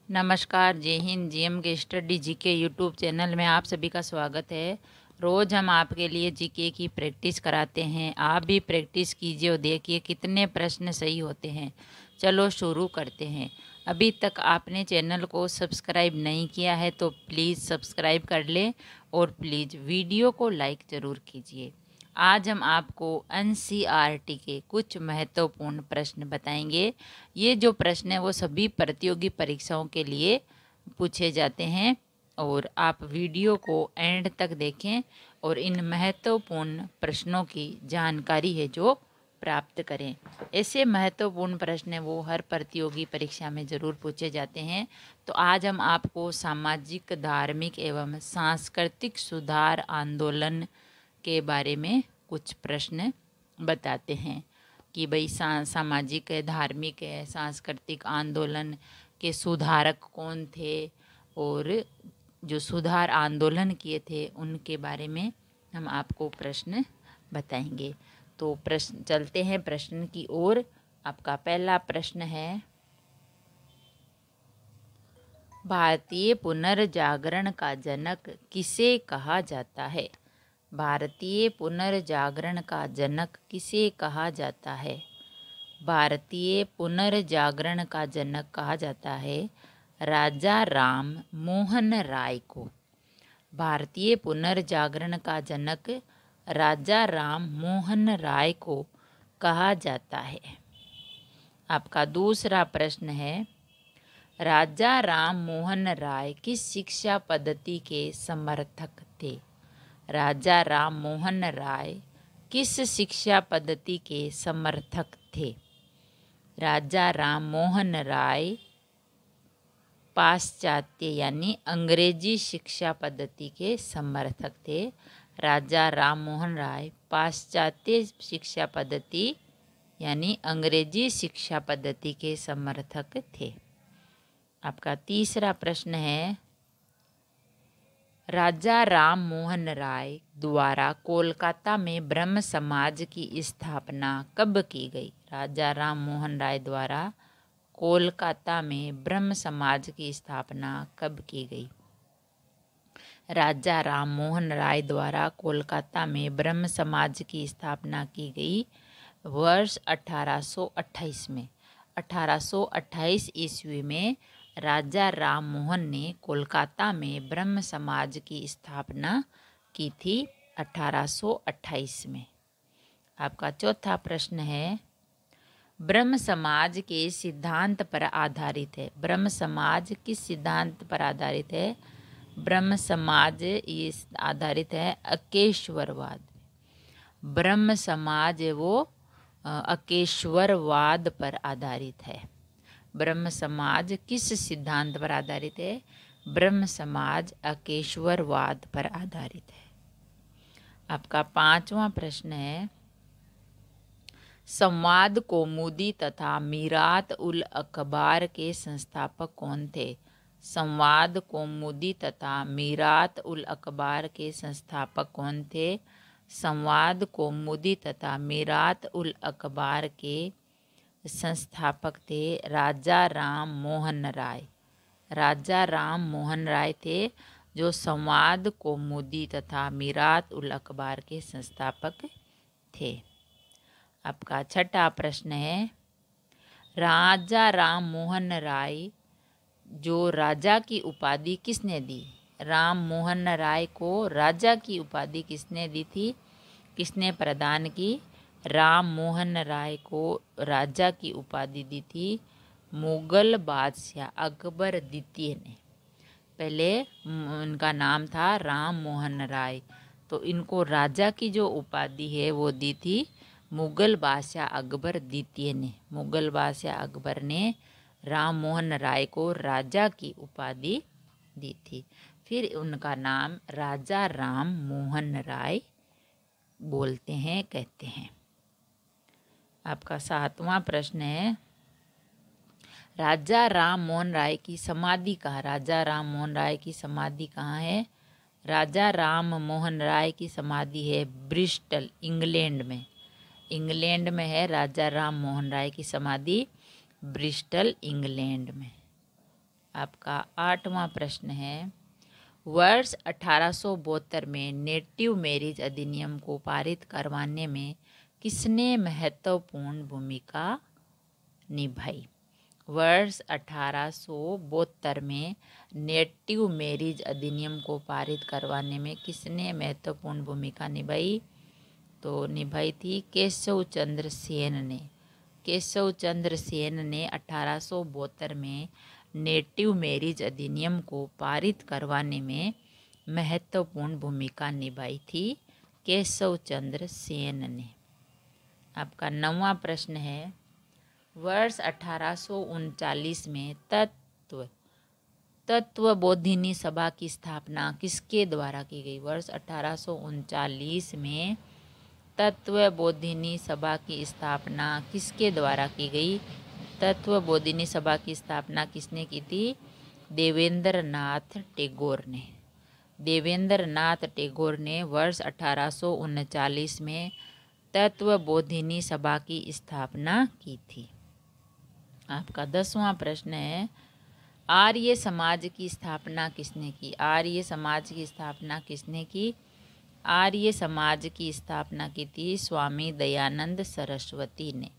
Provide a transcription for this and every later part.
नमस्कार, जय हिंद। जीएम के स्टडी जीके यूट्यूब चैनल में आप सभी का स्वागत है। रोज़ हम आपके लिए जीके की प्रैक्टिस कराते हैं। आप भी प्रैक्टिस कीजिए और देखिए कितने प्रश्न सही होते हैं। चलो शुरू करते हैं। अभी तक आपने चैनल को सब्सक्राइब नहीं किया है तो प्लीज़ सब्सक्राइब कर लें और प्लीज़ वीडियो को लाइक ज़रूर कीजिए। आज हम आपको एनसीईआरटी के कुछ महत्वपूर्ण प्रश्न बताएंगे। ये जो प्रश्न है वो सभी प्रतियोगी परीक्षाओं के लिए पूछे जाते हैं और आप वीडियो को एंड तक देखें और इन महत्वपूर्ण प्रश्नों की जानकारी है जो प्राप्त करें। ऐसे महत्वपूर्ण प्रश्न वो हर प्रतियोगी परीक्षा में ज़रूर पूछे जाते हैं। तो आज हम आपको सामाजिक, धार्मिक एवं सांस्कृतिक सुधार आंदोलन के बारे में कुछ प्रश्न बताते हैं कि भाई सामाजिक है, धार्मिक है, सांस्कृतिक आंदोलन के सुधारक कौन थे और जो सुधार आंदोलन किए थे उनके बारे में हम आपको प्रश्न बताएंगे। तो प्रश्न चलते हैं प्रश्न की ओर। आपका पहला प्रश्न है, भारतीय पुनर्जागरण का जनक किसे कहा जाता है? भारतीय पुनर्जागरण का जनक किसे कहा जाता है? भारतीय पुनर्जागरण का जनक कहा जाता है राजा राम मोहन राय को। भारतीय पुनर्जागरण का जनक राजा राम मोहन राय को कहा जाता है। आपका दूसरा प्रश्न है, राजा राम मोहन राय किस शिक्षा पद्धति के समर्थक थे? राजा राम मोहन राय किस शिक्षा पद्धति के समर्थक थे? राजा राम मोहन राय पाश्चात्य यानी अंग्रेजी शिक्षा पद्धति के समर्थक थे। राजा राम मोहन राय पाश्चात्य शिक्षा पद्धति यानी अंग्रेजी शिक्षा पद्धति के समर्थक थे। आपका तीसरा प्रश्न है, राजा राम मोहन राय द्वारा कोलकाता में ब्रह्म समाज की स्थापना कब की गई? राजा राम मोहन राय द्वारा कोलकाता में ब्रह्म समाज की स्थापना कब की गई? राजा राम मोहन राय द्वारा कोलकाता में ब्रह्म समाज की स्थापना की गई वर्ष 1828 में। 1828 ईस्वी में राजा राम मोहन ने कोलकाता में ब्रह्म समाज की स्थापना की थी 1828 में। आपका चौथा प्रश्न है, ब्रह्म समाज के सिद्धांत पर आधारित है। ब्रह्म समाज किस सिद्धांत पर आधारित है? ब्रह्म समाज ये आधारित है अकेश्वरवाद। ब्रह्म समाज वो अकेश्वरवाद पर आधारित है। ब्रह्म समाज किस सिद्धांत पर आधारित है? ब्रह्म समाज अकेश्वरवाद पर आधारित है। आपका पांचवा प्रश्न है, संवाद कौमुदी तथा मीरात उल अखबार के संस्थापक कौन थे? संवाद कौमुदी तथा मीरात उल अखबार के संस्थापक कौन थे? संवाद कौमुदी तथा मीरात उल अखबार के संस्थापक थे राजा राम मोहन राय। राजा राम मोहन राय थे जो संवाद कौमुदी तथा मीरात उल अखबार के संस्थापक थे। आपका छठा प्रश्न है, राजा राम मोहन राय जो राजा की उपाधि किसने दी? राम मोहन राय को राजा की उपाधि किसने दी थी? किसने प्रदान की? राम मोहन राय को राजा की उपाधि दी थी मुगल बादशाह अकबर द्वितीय ने। पहले उनका नाम था राम मोहन राय, तो इनको राजा की जो उपाधि है वो दी थी मुगल बादशाह अकबर द्वितीय ने। मुगल बादशाह अकबर ने राम मोहन राय को राजा की उपाधि दी थी, फिर उनका नाम राजा राम मोहन राय बोलते हैं, कहते हैं। आपका सातवां प्रश्न है, राजा राम मोहन राय की समाधि कहाँ? राजा राम मोहन राय की समाधि कहाँ है? राजा राम मोहन राय की समाधि है ब्रिस्टल, इंग्लैंड में। इंग्लैंड में है राजा राम मोहन राय की समाधि, ब्रिस्टल, इंग्लैंड में। आपका 8वां प्रश्न है, वर्ष 1872 में नेटिव मैरिज अधिनियम को पारित करवाने में किसने महत्वपूर्ण भूमिका निभाई? वर्ष 1872 में नेटिव मैरिज अधिनियम को पारित करवाने में किसने महत्वपूर्ण भूमिका निभाई? तो निभाई थी केशव चंद्र सेन ने। केशव चंद्र सेन ने 1872 में नेटिव मैरिज अधिनियम को पारित करवाने में महत्वपूर्ण भूमिका निभाई थी केशव चंद्र सेन ने। आपका 9वां प्रश्न है, वर्ष 1839 में तत्वबोधिनी सभा की स्थापना किसके द्वारा की गई? वर्ष 1839 में तत्वबोधिनी सभा की स्थापना किसके द्वारा की गई? तत्वबोधिनी सभा की स्थापना किसने की थी? देवेंद्र नाथ टैगोर ने। देवेंद्र नाथ टैगोर ने वर्ष 1839 में तत्वबोधिनी सभा की स्थापना की थी। आपका 10वां प्रश्न है, आर्य समाज की स्थापना किसने की? आर्य समाज की स्थापना किसने की? आर्य समाज की स्थापना की थी स्वामी दयानंद सरस्वती ने।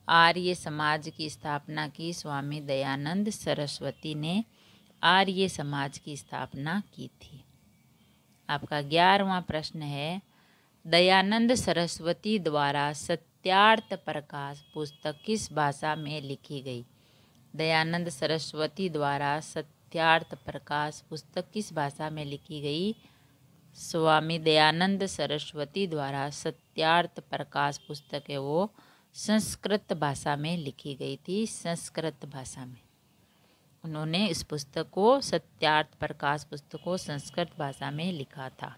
आर्य समाज की स्थापना की स्वामी दयानंद सरस्वती ने आर्य समाज की स्थापना की थी। आपका 11वां प्रश्न है, दयानंद सरस्वती द्वारा सत्यार्थ प्रकाश पुस्तक किस भाषा में लिखी गई? दयानंद सरस्वती द्वारा सत्यार्थ प्रकाश पुस्तक किस भाषा में लिखी गई? स्वामी दयानंद सरस्वती द्वारा सत्यार्थ प्रकाश पुस्तक है वो संस्कृत भाषा में लिखी गई थी। संस्कृत भाषा में उन्होंने इस पुस्तक को, सत्यार्थ प्रकाश पुस्तक को संस्कृत भाषा में लिखा था।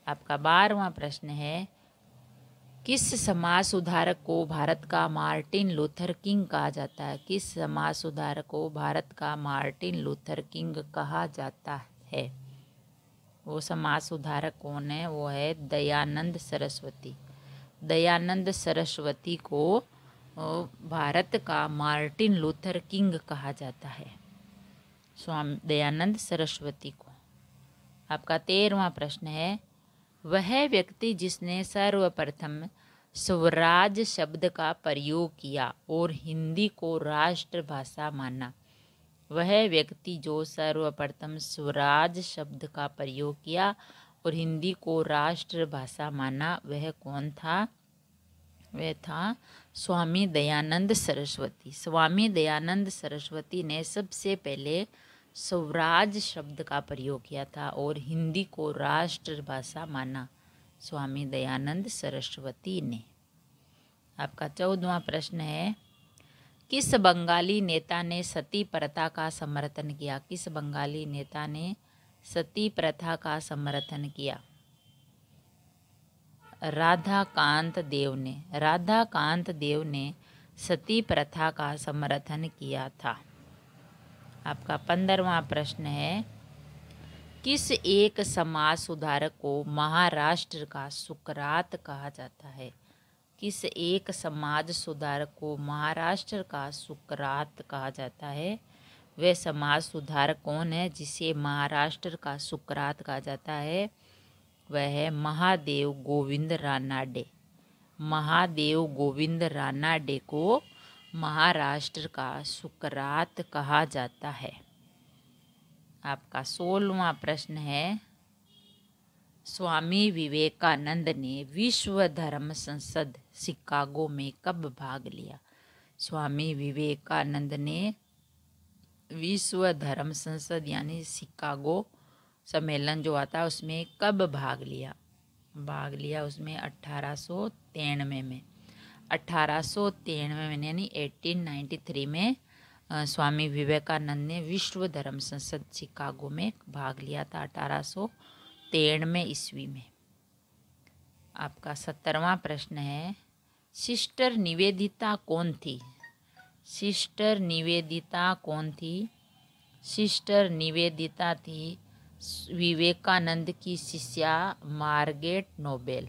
आपका 12वां प्रश्न है, किस समाज सुधारक को भारत का मार्टिन लूथर किंग कहा जाता है? किस समाज सुधारक को भारत का मार्टिन लूथर किंग कहा जाता है? वो समाज सुधारक कौन है? वो है दयानंद सरस्वती। दयानंद सरस्वती को भारत का मार्टिन लूथर किंग कहा जाता है, स्वामी दयानंद सरस्वती को। आपका 13वां प्रश्न है, वह व्यक्ति जिसने सर्वप्रथम स्वराज शब्द का प्रयोग किया और हिंदी को राष्ट्रभाषा माना। वह व्यक्ति जो सर्वप्रथम स्वराज शब्द का प्रयोग किया और हिंदी को राष्ट्रभाषा माना, वह कौन था? वह था स्वामी दयानंद सरस्वती। स्वामी दयानंद सरस्वती ने सबसे पहले स्वराज शब्द का प्रयोग किया था और हिंदी को राष्ट्रभाषा माना, स्वामी दयानंद सरस्वती ने। आपका 14वां प्रश्न है, किस बंगाली नेता ने सती प्रथा का समर्थन किया? किस बंगाली नेता ने सती प्रथा का समर्थन किया? राधाकांत देव ने। राधाकांत देव ने सती प्रथा का समर्थन किया था। आपका 15वां प्रश्न है, किस एक समाज सुधारक को महाराष्ट्र का सुकरात कहा जाता है? किस एक समाज सुधारक को महाराष्ट्र का सुकरात कहा जाता है? वह समाज सुधारक कौन है जिसे महाराष्ट्र का सुकरात कहा जाता है? वह है महादेव गोविंद रानाडे। महादेव गोविंद रानाडे को महाराष्ट्र का सुकरात कहा जाता है। आपका 16वां प्रश्न है, स्वामी विवेकानंद ने विश्व धर्म संसद शिकागो में कब भाग लिया? स्वामी विवेकानंद ने विश्व धर्म संसद यानी शिकागो सम्मेलन जो आता है उसमें कब भाग लिया? भाग लिया उसमें 1893 में। 1893 में यानी 1893 में स्वामी विवेकानंद ने विश्व धर्म संसद शिकागो में भाग लिया था 1893 ईस्वी में। आपका 17वां प्रश्न है, सिस्टर निवेदिता कौन थी? सिस्टर निवेदिता कौन थी? सिस्टर निवेदिता थी विवेकानंद की शिष्या मार्गरेट नोबेल।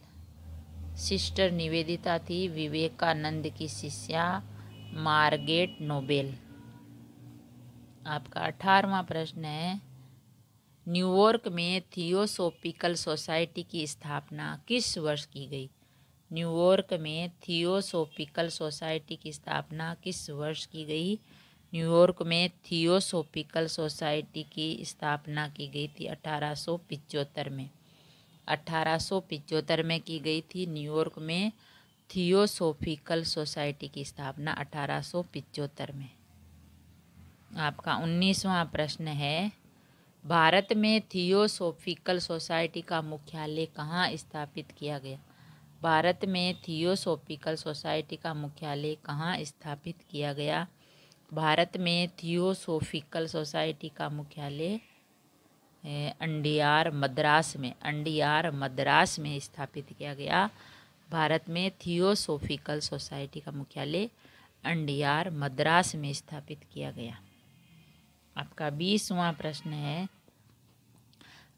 सिस्टर निवेदिता थी विवेकानंद की शिष्या मार्गरेट नोबेल। आपका 18वां प्रश्न है, न्यूयॉर्क में थियोसोफिकल सोसाइटी की स्थापना किस वर्ष की गई? न्यूयॉर्क में थियोसोफिकल सोसाइटी की स्थापना किस वर्ष की गई? न्यूयॉर्क में थियोसोफिकल सोसाइटी की स्थापना की गई थी 1875 में। 1875 में की गई थी न्यूयॉर्क में थियोसोफिकल सोसाइटी की स्थापना 1875 में। आपका 19वां प्रश्न है, भारत में थियोसोफिकल सोसाइटी का मुख्यालय कहाँ स्थापित किया गया? भारत में थियोसोफिकल सोसाइटी का मुख्यालय कहाँ स्थापित किया गया? भारत में थियोसोफिकल सोसाइटी का मुख्यालय अंडियार मद्रास में स्थापित किया गया। भारत में थियोसोफिकल सोसाइटी का मुख्यालय अंडियार मद्रास में स्थापित किया गया। आपका 20वां प्रश्न है,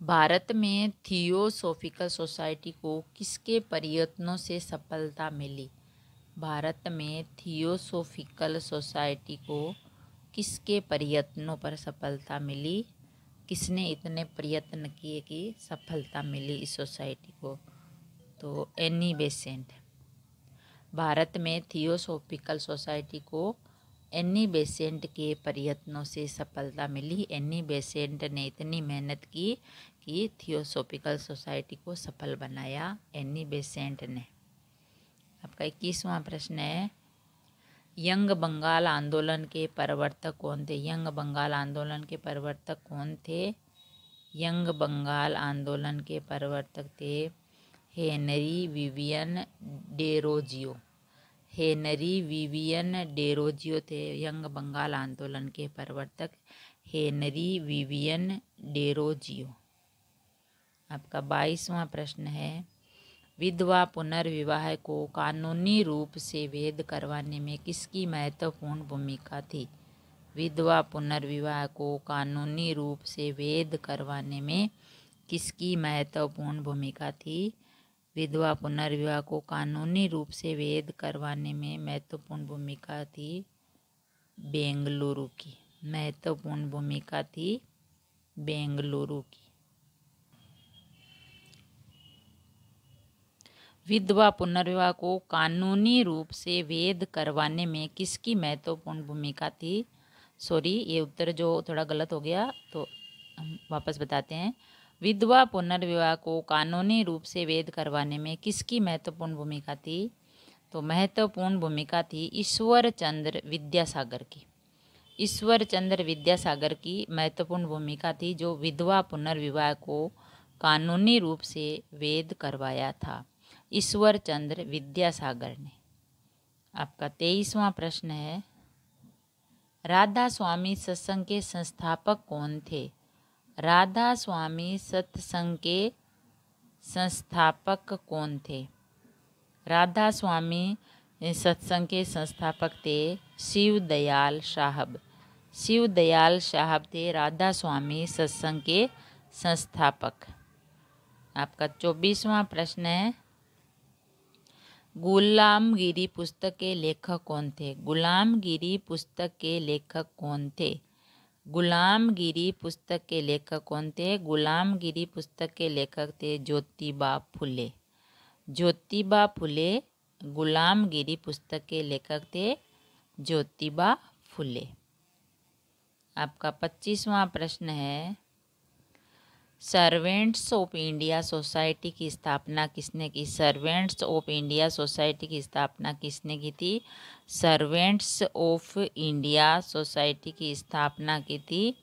भारत में थियोसोफिकल सोसाइटी को किसके प्रयत्नों से सफलता मिली? भारत में थियोसोफिकल सोसाइटी को किसके प्रयत्नों पर सफलता मिली? किसने इतने प्रयत्न किए कि सफलता मिली इस सोसाइटी को? तो एनी बेसेंट। भारत में थियोसोफिकल सोसाइटी को एनी बेसेंट के प्रयत्नों से सफलता मिली। एनी बेसेंट ने इतनी मेहनत की कि थियोसोफिकल सोसाइटी को सफल बनाया एनी बेसेंट ने। आपका 21वां प्रश्न है, यंग बंगाल आंदोलन के प्रवर्तक कौन थे? यंग बंगाल आंदोलन के प्रवर्तक कौन थे? यंग बंगाल आंदोलन के प्रवर्तक थे Henry Vivian Derozio. Henry Vivian Derozio थे यंग बंगाल आंदोलन के प्रवर्तक, हेनरी विवियन डेरोजियो। आपका 22वां प्रश्न है, विधवा पुनर्विवाह को कानूनी रूप से वैध करवाने में किसकी महत्वपूर्ण भूमिका थी? विधवा पुनर्विवाह को कानूनी रूप से वैध करवाने में किसकी महत्वपूर्ण भूमिका थी? विधवा पुनर्विवाह को कानूनी रूप से वैध करवाने में महत्वपूर्ण भूमिका थी बेंगलुरु की। महत्वपूर्ण भूमिका थी बेंगलुरु की। विधवा पुनर्विवाह को कानूनी रूप से वैध करवाने में किसकी महत्वपूर्ण भूमिका थी? सॉरी, ये उत्तर जो थोड़ा गलत हो गया तो हम वापस बताते हैं। विधवा पुनर्विवाह को कानूनी रूप से वैध करवाने में किसकी महत्वपूर्ण भूमिका थी? तो महत्वपूर्ण भूमिका थी ईश्वर चंद्र विद्यासागर की। ईश्वर चंद्र विद्यासागर की महत्वपूर्ण भूमिका थी, जो विधवा पुनर्विवाह को कानूनी रूप से वैध करवाया था ईश्वर चंद्र विद्यासागर ने। आपका 23वां प्रश्न है, राधा स्वामी सत्संग के संस्थापक कौन थे? राधा स्वामी सत्संग के संस्थापक कौन थे? राधा स्वामी सत्संग के संस्थापक थे शिव दयाल साहब। शिव दयाल साहब थे राधा स्वामी सत्संग के संस्थापक। आपका 24वां प्रश्न है, गुलामगिरी पुस्तक के लेखक कौन थे? गुलामगिरी पुस्तक के लेखक कौन थे? गुलामगिरी पुस्तक के लेखक कौन थे? गुलामगिरी पुस्तक के लेखक थे ज्योतिबा फुले। ज्योतिबा फुले गुलामगिरी पुस्तक के लेखक थे ज्योतिबा फुले। आपका 25वां प्रश्न है, सर्वेंट्स ऑफ इंडिया सोसाइटी की स्थापना किसने की? सर्वेंट्स ऑफ इंडिया सोसाइटी की स्थापना किसने की थी? सर्वेंट्स ऑफ इंडिया सोसाइटी की स्थापना की थी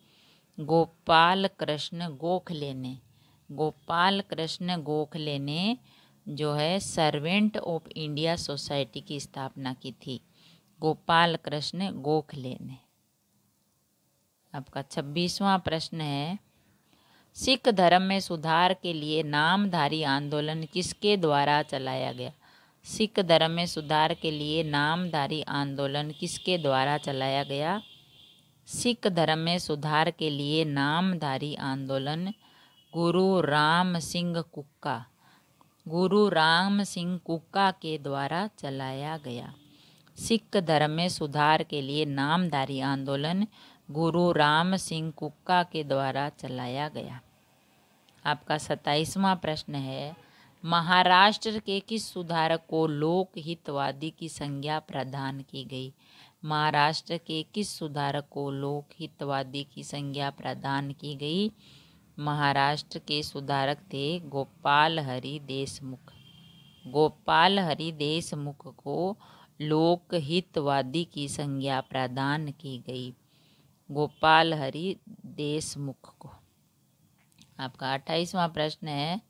गोपाल कृष्ण गोखले ने। गोपाल कृष्ण गोखले ने जो है सर्वेंट ऑफ इंडिया सोसाइटी की स्थापना की थी, गोपाल कृष्ण गोखले ने। आपका 26वां प्रश्न है, सिख धर्म में सुधार के लिए नामधारी आंदोलन किसके द्वारा चलाया गया? सिख धर्म में सुधार के लिए नामधारी आंदोलन किसके द्वारा चलाया गया? सिख धर्म में सुधार के लिए नामधारी आंदोलन गुरु राम सिंह कुक्का, गुरु राम सिंह कुक्का के द्वारा चलाया गया। सिख धर्म में सुधार के लिए नामधारी आंदोलन गुरु राम सिंह कुक्का के द्वारा चलाया गया। आपका 27वां प्रश्न है, महाराष्ट्र के किस सुधारक को लोक हितवादी की संज्ञा प्रदान की गई? महाराष्ट्र के किस सुधारक को लोक हितवादी की संज्ञा प्रदान की गई? महाराष्ट्र के सुधारक थे गोपाल हरि देशमुख। गोपाल हरि देशमुख को लोक हितवादी की संज्ञा प्रदान की गई। गोपाल हरि देशमुख को। आपका 28वां प्रश्न है,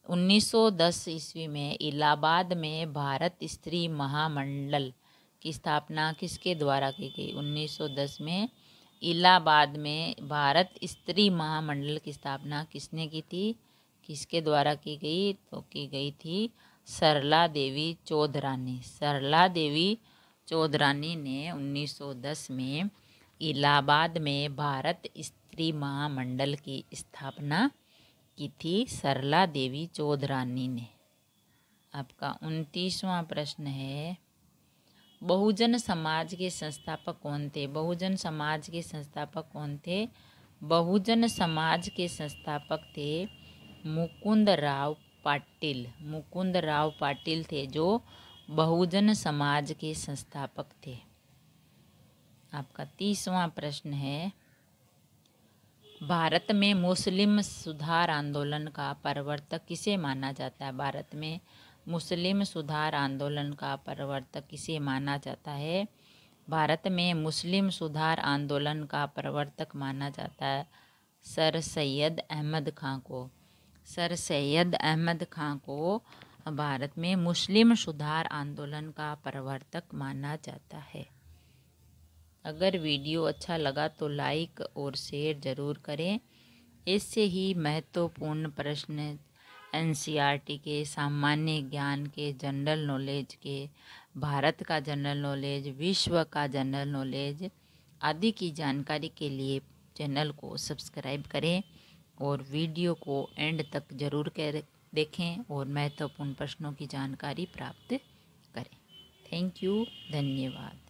1910 ईस्वी में इलाहाबाद में भारत स्त्री महामंडल की स्थापना किसके द्वारा की गई? 1910 में इलाहाबाद में भारत स्त्री महामंडल की स्थापना किसने की थी? किसके द्वारा की गई? तो की गई थी सरला देवी चौधरानी। सरला देवी चौधरानी ने 1910 में इलाहाबाद में भारत स्त्री महामंडल की स्थापना की थी, सरला देवी चौधरानी ने। आपका 29वां प्रश्न है, बहुजन समाज के संस्थापक कौन थे? बहुजन समाज के संस्थापक कौन थे? बहुजन समाज के संस्थापक थे मुकुंद राव पाटिल। मुकुंद राव पाटिल थे जो बहुजन समाज के संस्थापक थे। आपका 30वां प्रश्न है, भारत में मुस्लिम सुधार आंदोलन का प्रवर्तक किसे माना जाता है? भारत में मुस्लिम सुधार आंदोलन का प्रवर्तक किसे माना जाता है? भारत में मुस्लिम सुधार आंदोलन का प्रवर्तक माना जाता है सर सैयद अहमद खां को। सर सैयद अहमद खां को भारत में मुस्लिम सुधार आंदोलन का प्रवर्तक माना जाता है। अगर वीडियो अच्छा लगा तो लाइक और शेयर ज़रूर करें। इससे ही महत्वपूर्ण प्रश्न एनसीईआरटी के, सामान्य ज्ञान के, जनरल नॉलेज के, भारत का जनरल नॉलेज, विश्व का जनरल नॉलेज आदि की जानकारी के लिए चैनल को सब्सक्राइब करें और वीडियो को एंड तक ज़रूर देखें और महत्वपूर्ण प्रश्नों की जानकारी प्राप्त करें। थैंक यू, धन्यवाद।